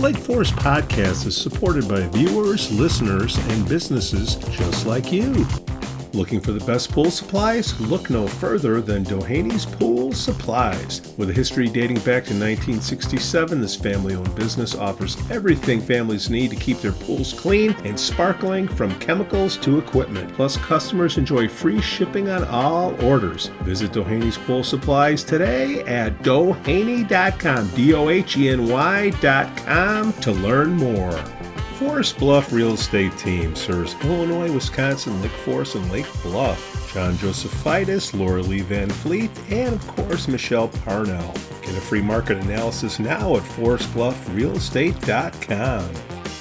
Lake Forest podcast is supported by viewers, listeners, and businesses just like you. Looking for the best pool supplies? Look no further than Dohany's Pool Supplies. With a history dating back to 1967, this family-owned business offers everything families need to keep their pools clean and sparkling, from chemicals to equipment. Plus, customers enjoy free shipping on all orders. Visit Dohany's Pool Supplies today at doheny.com, DOHENY.com, to learn more. Forest Bluff Real Estate Team serves Illinois, Wisconsin, Lake Forest, and Lake Bluff. John Josephitis, Laura Lee Van Fleet, and of course Michelle Parnell. Get a free market analysis now at forestbluffrealestate.com.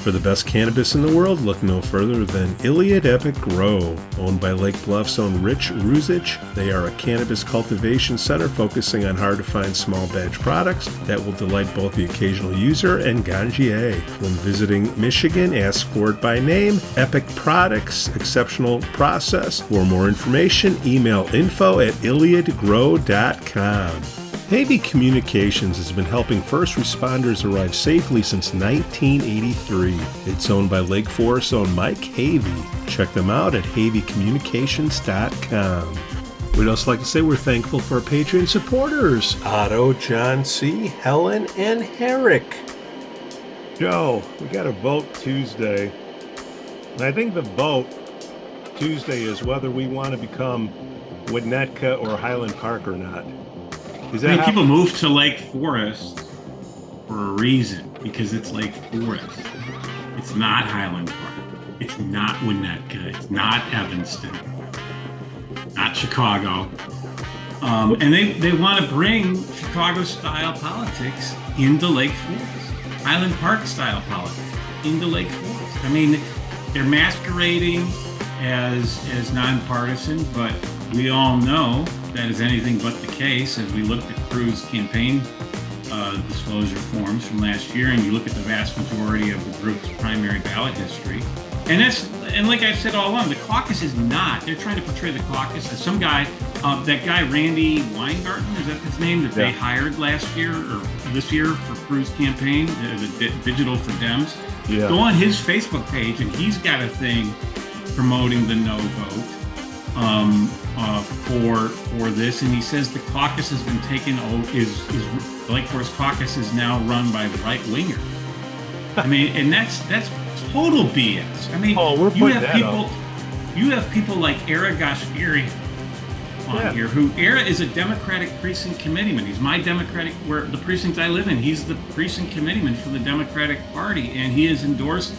For the best cannabis in the world, look no further than Iliad Epic Grow. Owned by Lake Bluff's own Rich Ruzich, they are a cannabis cultivation center focusing on hard-to-find small batch products that will delight both the occasional user and ganjier. When visiting Michigan, ask for it by name. Epic Products, exceptional process. For more information, email info@iliadgrow.com. Havey Communications has been helping first responders arrive safely since 1983. It's owned by Lake Forest's own Mike Havey. Check them out at haveycommunications.com. We'd also like to say we're thankful for our Patreon supporters, Otto, John C., Helen, and Herrick. Joe, we got a vote Tuesday. And I think the vote Tuesday is whether we want to become Winnetka or Highland Park or not. People move to Lake Forest for a reason, because it's Lake Forest. It's not Highland Park. It's not Winnetka. It's not Evanston. Not Chicago. And they want to bring Chicago-style politics into Lake Forest. Highland Park-style politics into Lake Forest. I mean, they're masquerading as nonpartisan, but we all know that is anything but the case as we looked at Cruz's campaign disclosure forms from last year, and you look at the vast majority of the group's primary ballot history. And like I said all along, the caucus is not. They're trying to portray the caucus as some guy, that guy Randy Weingarten, is that his name, that they hired last year or this year for Cruz's campaign, the Digital for Dems. Yeah. Go on his Facebook page, and he's got a thing promoting the no vote. For this, and he says the caucus has been taken over. The Lake Forest caucus is now run by right wingers. I mean, and that's total BS. I mean, you have people like Era Gashgiri on here, who Era is a Democratic precinct committeeman. He's my Democratic, where the precinct I live in. He's the precinct committeeman for the Democratic Party, and he has endorsed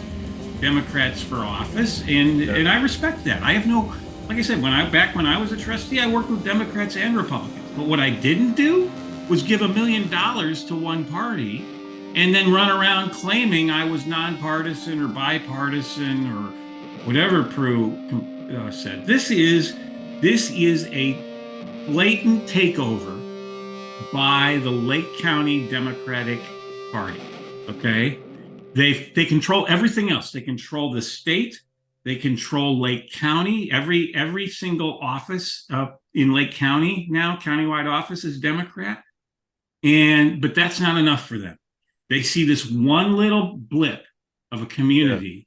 Democrats for office, and I respect that. I have no. Like I said, when I was a trustee, I worked with Democrats and Republicans. But what I didn't do was give $1 million to one party and then run around claiming I was nonpartisan or bipartisan or whatever Prue said. This is a blatant takeover by the Lake County Democratic Party. Okay, they control everything else. They control the state. They control Lake County. Every single office in Lake County now, countywide office, is Democrat. But that's not enough for them. They see this one little blip of a community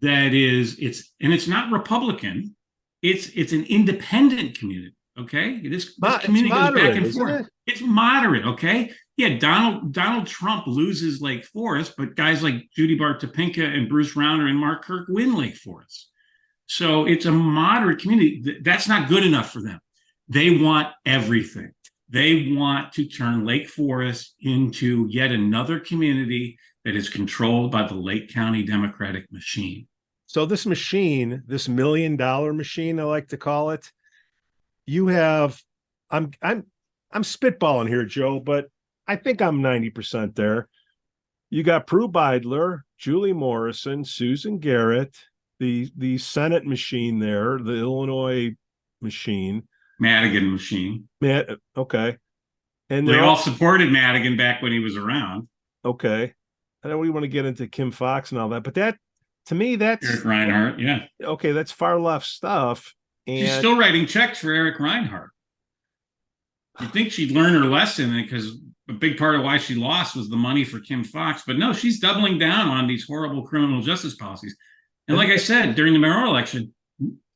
that it's not Republican. It's an independent community. Okay, this community goes back and forth. It's moderate. Okay. Yeah, Donald Trump loses Lake Forest, but guys like Judy Bart Topinka and Bruce Rauner and Mark Kirk win Lake Forest. So it's a moderate community. That's not good enough for them. They want everything. They want to turn Lake Forest into yet another community that is controlled by the Lake County Democratic machine. So this machine, this $1 million machine, I like to call it, you have, I'm spitballing here, Joe, but I think I'm 90% there. You got Prue Beidler, Julie Morrison, Susan Garrett, the Senate machine there, the Illinois machine. Madigan machine. Okay. And they all supported Madigan back when he was around. Okay. I know we want to get into Kim Fox and all that, but that, to me, that's Eric Reinhardt. Yeah. Okay. That's far left stuff. And she's still writing checks for Eric Reinhardt. You'd think she'd learn her lesson, because a big part of why she lost was the money for Kim Foxx. But no, she's doubling down on these horrible criminal justice policies. And like I said, during the mayoral election,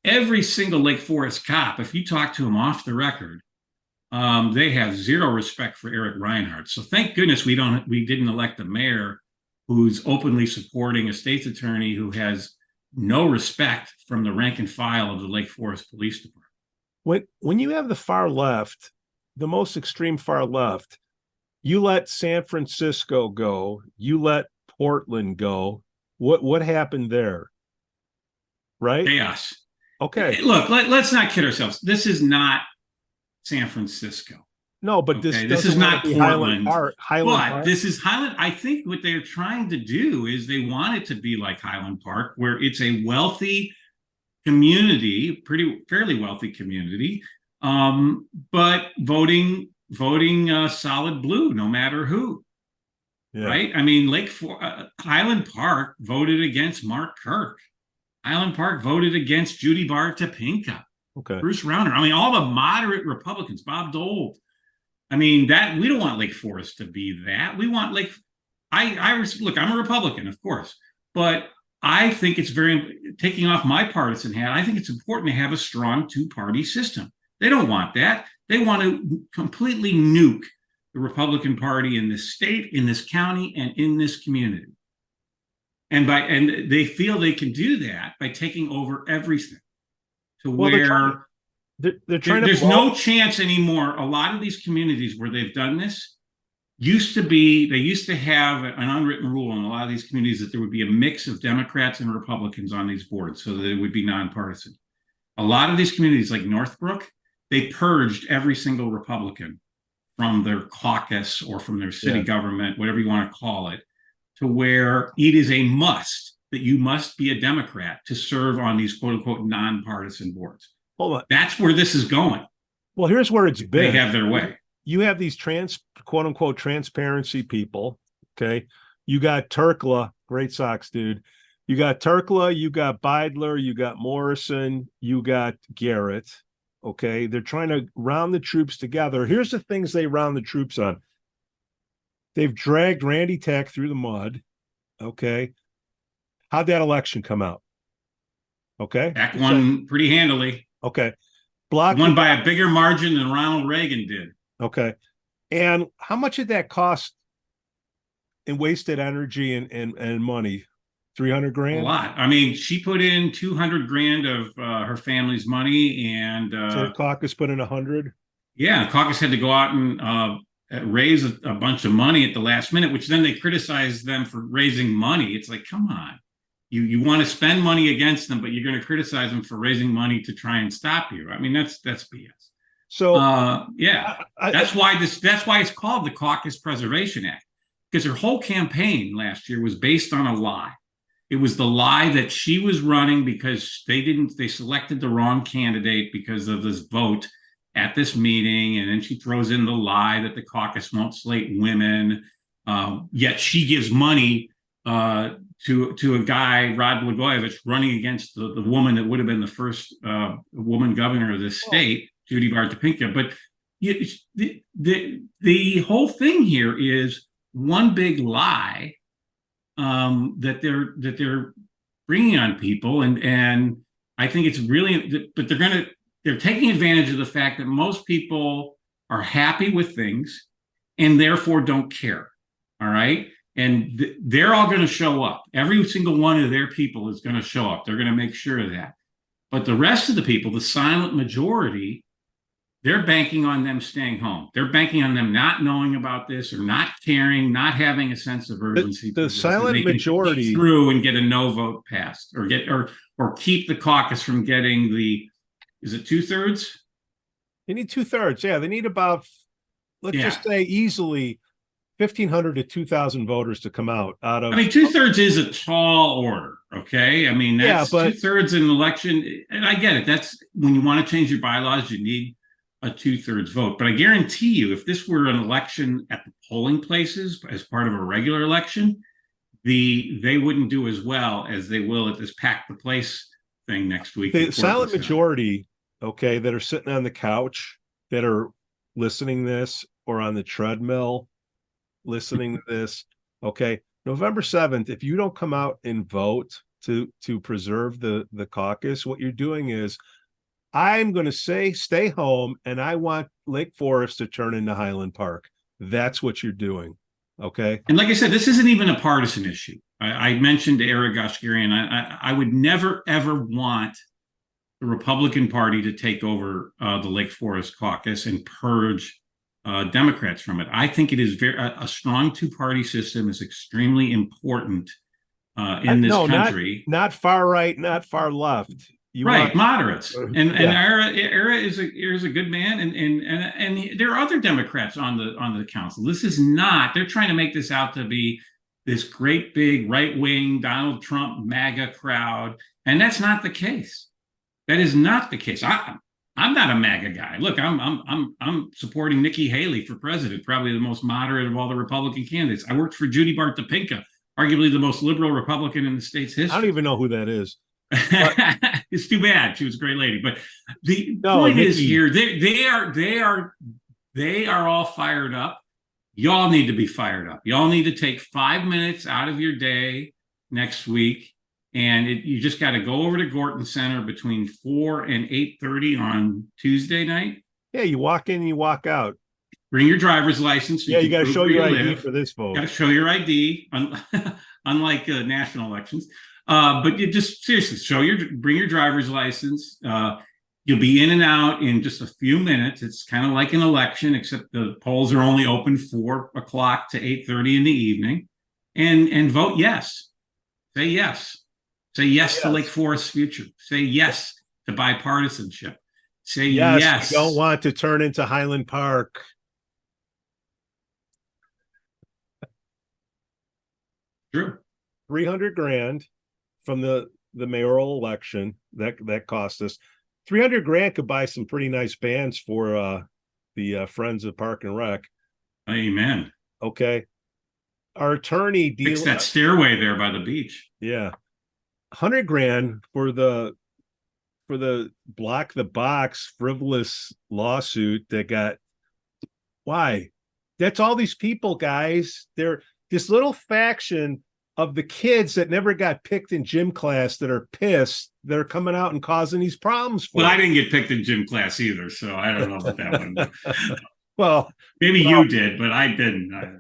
every single Lake Forest cop, if you talk to them off the record, they have zero respect for Eric Reinhardt. So thank goodness we didn't elect a mayor who's openly supporting a state's attorney who has no respect from the rank and file of the Lake Forest Police Department. When you have the far left, the most extreme far left, you let San Francisco go, you let Portland go. What happened there? Right? Chaos. Okay. Look, let's not kid ourselves. This is not San Francisco. No, but okay? This is not Portland. Highland Park. This is Highland. I think what they're trying to do is they want it to be like Highland Park, where it's a wealthy community, fairly wealthy community, but voting solid blue, no matter who. Yeah. Right? I mean, Highland Park voted against Mark Kirk. Highland Park voted against Judy Bar-Topinka. Okay. Bruce Rauner. I mean, all the moderate Republicans, Bob Dole. I mean, that we don't want Lake Forest to be that. We want look, I'm a Republican, of course, but I think it's taking off my partisan hat, I think it's important to have a strong two-party system. They don't want that. They want to completely nuke the Republican Party in this state, in this county, and in this community. And they feel they can do that by taking over everything. There's no chance anymore. A lot of these communities where they've done this they used to have an unwritten rule in a lot of these communities that there would be a mix of Democrats and Republicans on these boards so that it would be nonpartisan. A lot of these communities like Northbrook, they purged every single Republican from their caucus or from their city government, whatever you want to call it, to where it is a must that you must be a Democrat to serve on these quote unquote nonpartisan boards. Hold on. That's where this is going. Well, here's where it's been. They have their way. You have these quote unquote transparency people. Okay. You got Turkla, great Sox dude. You got Turkla, you got Beidler, you got Morrison, you got Garrett. Okay. They're trying to round the troops together. Here's the things they round the troops on. They've dragged Randy Tech through the mud. Okay. How'd that election come out? Okay. Tech won pretty handily. Okay. Won by a bigger margin than Ronald Reagan did. Okay. And how much did that cost in wasted energy and money? 300 grand? A lot. I mean, she put in 200 grand of her family's money, and so the caucus put in 100. Yeah, the caucus had to go out and raise a bunch of money at the last minute, which then they criticized them for raising money. It's like, come on. You want to spend money against them, but you're going to criticize them for raising money to try and stop you. I mean, that's BS. So that's why it's called the Caucus Preservation Act, because her whole campaign last year was based on a lie. It was the lie that she was running because they selected the wrong candidate because of this vote at this meeting, and then she throws in the lie that the caucus won't slate women, yet she gives money to a guy, Rod Blagojevich, running against the woman that would have been the first woman governor of this state, Judy Bar-Topinka. But the whole thing here is one big lie that they're bringing on people, and I think it's really, but they're taking advantage of the fact that most people are happy with things and therefore don't care. All right. And they're all going to show up. Every single one of their people is going to show up. They're going to make sure of that. But the rest of the people, the silent majority, they're banking on them staying home. They're banking on them not knowing about this or not caring, not having a sense of urgency. The silent majority through and get a no vote passed, or keep the caucus from getting is it 2/3? They need 2/3. Yeah, they need about, let's just say easily 1,500 to 2,000 voters to come out of. I mean, 2/3 is a tall order. Okay. I mean, that's but 2/3 in an election. And I get it. That's when you want to change your bylaws, you need a 2/3 vote. But I guarantee you, if this were an election at the polling places as part of a regular election, they wouldn't do as well as they will at this pack the place thing next week. The silent majority, okay, that are sitting on the couch, that are listening to this or on the treadmill listening to this, okay, November 7th, if you don't come out and vote to preserve the caucus, what you're doing is I'm going to say stay home and I want Lake Forest to turn into Highland Park. That's what you're doing. Okay. And like I said, this isn't even a partisan issue. I mentioned to Eric Goshgarian, I would never, ever want the Republican Party to take over the Lake Forest caucus and purge Democrats from it. I think it is a strong two-party system is extremely important in this country. Not far right, not far left. Right, moderates, and Era is a good man, and there are other Democrats on the council. This is not. They're trying to make this out to be this great big right wing Donald Trump MAGA crowd, and that's not the case. That is not the case. I'm not a MAGA guy. Look, I'm supporting Nikki Haley for president, probably the most moderate of all the Republican candidates. I worked for Judy Bartopinka, arguably the most liberal Republican in the state's history. I don't even know who that is. It's too bad. She was a great lady. But the point is here, they are all fired up. Y'all need to be fired up. Y'all need to take 5 minutes out of your day next week. And you just got to go over to Gorton Center between 4 and 8:30 on Tuesday night. Yeah, you walk in, you walk out. Bring your driver's license. Yeah, you got to show your ID for this vote. Got to show your ID, unlike national elections. But you just seriously bring your driver's license. You'll be in and out in just a few minutes. It's kind of like an election, except the polls are only open 4 o'clock to 8:30 in the evening, and vote yes. Say yes. Say yes to Lake Forest's future. Say yes to bipartisanship. Say yes. We don't want to turn into Highland Park. True. 300 grand from the mayoral election that cost us. 300 grand could buy some pretty nice bands for the Friends of Park and Rec. Amen. Okay. Our attorney fix that stairway there by the beach. Yeah. 100 grand for the block the box frivolous lawsuit that got. Why? That's all these people, guys. They're this little faction of the kids that never got picked in gym class that are pissed. They're coming out and causing these problems for Well, I didn't get picked in gym class either, so I don't know about that one. Well, maybe you did, but I didn't.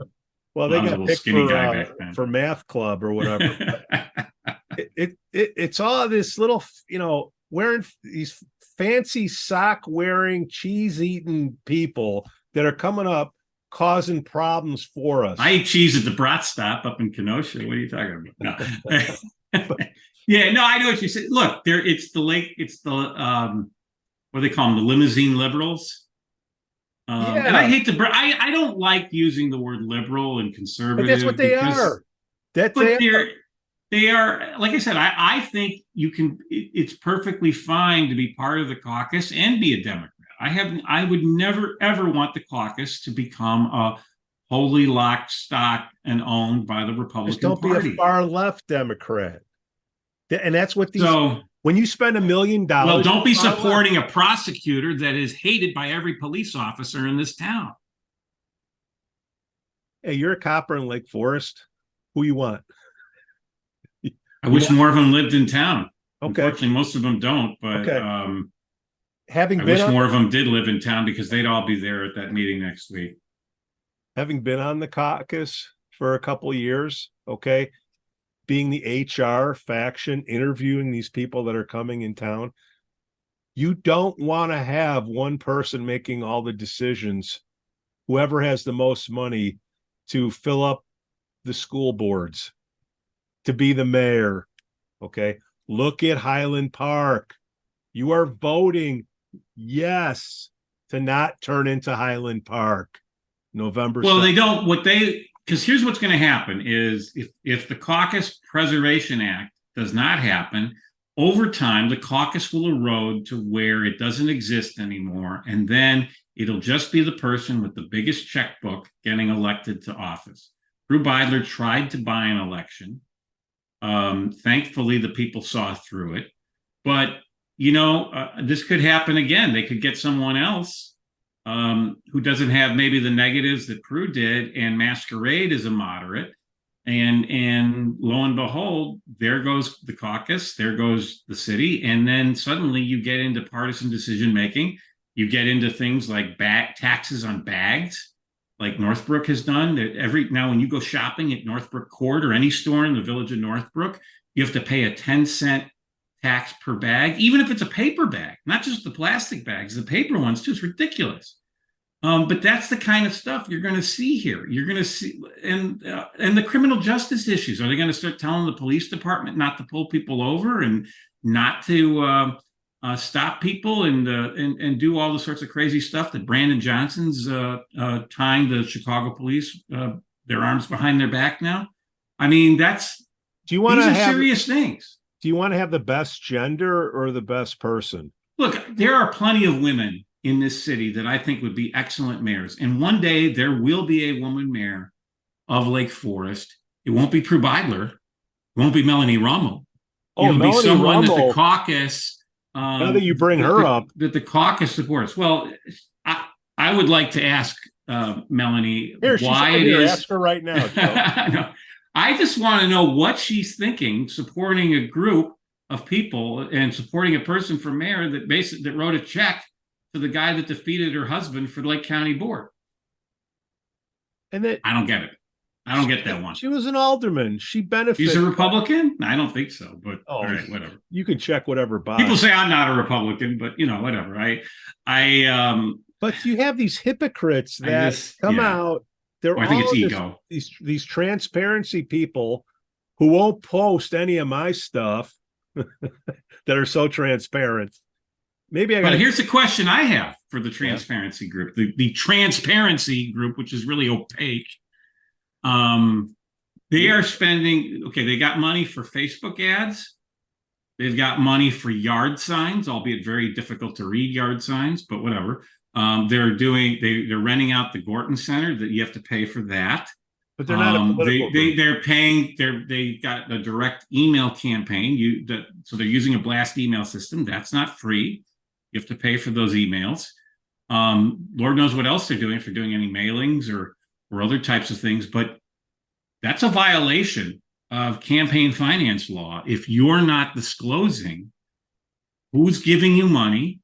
Well, they got picked for math club or whatever. It's all this little, wearing these fancy sock wearing, cheese eating people that are coming up causing problems for us. I eat cheese at the Brat Stop up in Kenosha. What are you talking about? No. Yeah, no, I know what you said. Look, it's the what do they call them? The limousine liberals. And I hate I don't like using the word liberal and conservative. But that's what they are. They are, like I said, I think it's perfectly fine to be part of the caucus and be a Democrat. I would never, ever want the caucus to become a wholly locked, stock, and owned by the Republican Party. Don't be a far left Democrat. And that's what these. So, when you spend $1 million. Well, don't be supporting a prosecutor that is hated by every police officer in this town. Hey, you're a copper in Lake Forest. Who you want? I wish more of them lived in town. Okay. Unfortunately, most of them don't. But I wish more of them did live in town because they'd all be there at that meeting next week. Having been on the caucus for a couple of years, okay, being the HR faction, interviewing these people that are coming in town, you don't want to have one person making all the decisions, whoever has the most money to fill up the school boards, to be the mayor. Okay. Look at Highland Park. You are voting yes to not turn into Highland Park November. Well, 7th. They don't because here's what's going to happen is if the Caucus Preservation Act does not happen, over time, the caucus will erode to where it doesn't exist anymore. And then it'll just be the person with the biggest checkbook getting elected to office. Drew Beidler tried to buy an election. Thankfully, the people saw through it. But, this could happen again. They could get someone else who doesn't have maybe the negatives that Prue did and masquerade as a moderate. And lo and behold, there goes the caucus, there goes the city, and then suddenly you get into partisan decision making. You get into things like taxes on bags, like Northbrook has done. Now, when you go shopping at Northbrook Court or any store in the village of Northbrook, you have to pay a 10-cent tax per bag, even if it's a paper bag, not just the plastic bags, the paper ones too. It's ridiculous. But that's the kind of stuff you're going to see here. You're going to see, and the criminal justice issues. Are they going to start telling the police department not to pull people over and not to stop people and do all the sorts of crazy stuff that Brandon Johnson's tying the Chicago police their arms behind their back now? I mean, these are serious things. Do you want to have the best gender or the best person? Look, there are plenty of women in this city that I think would be excellent mayors. And one day there will be a woman mayor of Lake Forest. It won't be Prue Beidler. It won't be Melanie Rummel. It'll be someone that the caucus. Now that you bring her up, that the caucus supports. Well, I would like to ask Melanie why it is. Ask her right now. No, I just want to know what she's thinking, supporting a group of people and supporting a person for mayor that wrote a check to the guy that defeated her husband for the Lake County Board. And I don't get it. I don't get that one. She was an alderman. She benefited. She's a Republican? I don't think so, but all right, whatever. You can check whatever box. People say I'm not a Republican, but whatever. But you have these hypocrites that come out. I think it's ego. These transparency people who won't post any of my stuff that are so transparent. But here's the question I have for the transparency group, the transparency group, which is really opaque. They are spending, they got money for Facebook ads. They've got money for yard signs, albeit very difficult to read yard signs, but whatever. They're renting out the Gorton Center that you have to pay for that. But they're not a political group. They got a direct email campaign. So they're using a blast email system. That's not free. You have to pay for those emails. Lord knows what else they're doing for doing any mailings or other types of things. But that's a violation of campaign finance law if you're not disclosing who's giving you money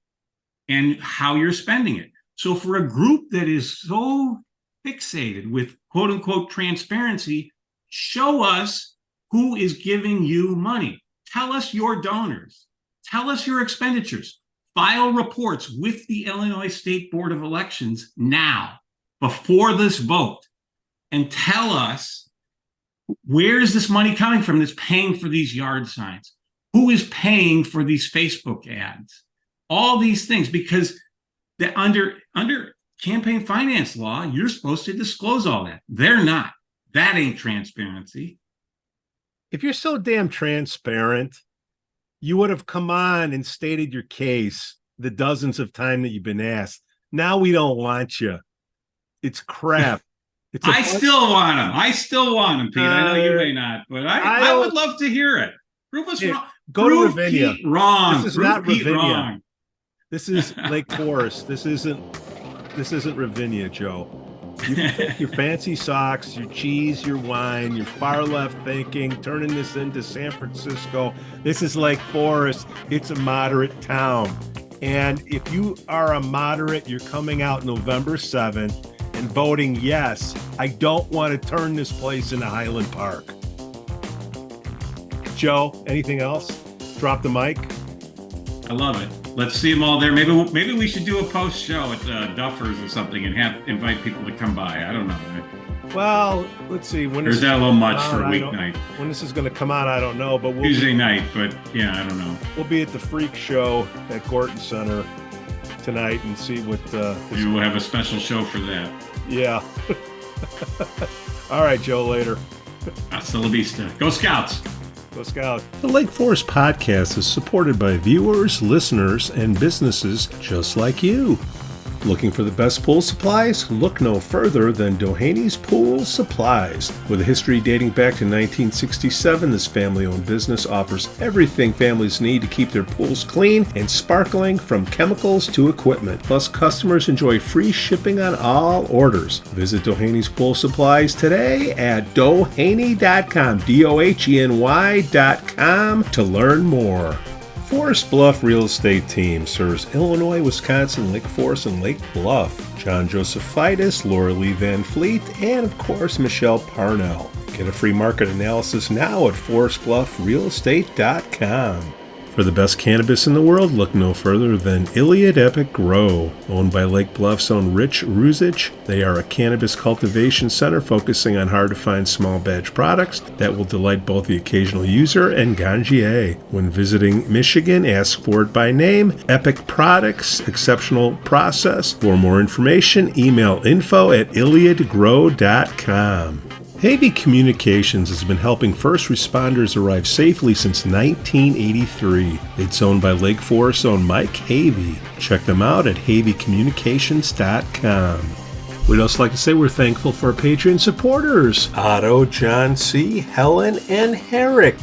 and how you're spending it. So for a group that is so fixated with quote unquote transparency, show us who is giving you money. Tell us your donors. Tell us your expenditures. File reports with the Illinois State Board of Elections now, before this vote, and tell us where is this money coming from that's paying for these yard signs? Who is paying for these Facebook ads? All these things, because under campaign finance law, you're supposed to disclose all that. They're not. That ain't transparency. If you're so damn transparent, you would have come on and stated your case the dozens of times that you've been asked. Now we don't want you. It's crap. I still want him, Pete. I know you may not, but I would love to hear it. Prove us wrong. Go to Ravinia. Pete wrong. This is not Ravinia. This is Lake Forest. This isn't Ravinia, Joe. You put your fancy socks, your cheese, your wine, your far left thinking, turning this into San Francisco. This is Lake Forest. It's a moderate town. And if you are a moderate, you're coming out November 7th and voting yes. I don't want to turn this place into Highland Park. Joe, anything else? Drop the mic. I love it. Let's see them all there. Maybe we should do a post show at Duffers or something and invite people to come by. I don't know. Well, let's see. Or is that a little much for a weeknight? When this is going to come out, I don't know. But Tuesday night, but yeah, I don't know. We'll be at the Freak Show at Gorton Center tonight and see what. Maybe we'll have a special show for that. Yeah. All right, Joe. Later. Hasta la vista. Go Scouts. Go Scout. The Lake Forest Podcast is supported by viewers, listeners, and businesses just like you. Looking for the best pool supplies? Look no further than Dohany's Pool Supplies. With a history dating back to 1967, this family-owned business offers everything families need to keep their pools clean and sparkling, from chemicals to equipment. Plus, customers enjoy free shipping on all orders. Visit Dohany's Pool Supplies today at doheny.com, DOHENY.com, to learn more. Forest Bluff Real Estate Team serves Illinois, Wisconsin, Lake Forest, and Lake Bluff. John Josephitis, Laura Lee Van Fleet, and of course Michelle Parnell. Get a free market analysis now at forestbluffrealestate.com. For the best cannabis in the world, look no further than Iliad Epic Grow. Owned by Lake Bluff's own Rich Ruzich, they are a cannabis cultivation center focusing on hard-to-find small batch products that will delight both the occasional user and ganjier. When visiting Michigan, ask for it by name. Epic Products, exceptional process. For more information, email info@iliadgrow.com. Havey Communications has been helping first responders arrive safely since 1983. It's owned by Lake Forest's own Mike Havey. Check them out at haveycommunications.com. We'd also like to say we're thankful for our Patreon supporters, Otto, John C., Helen, and Herrick.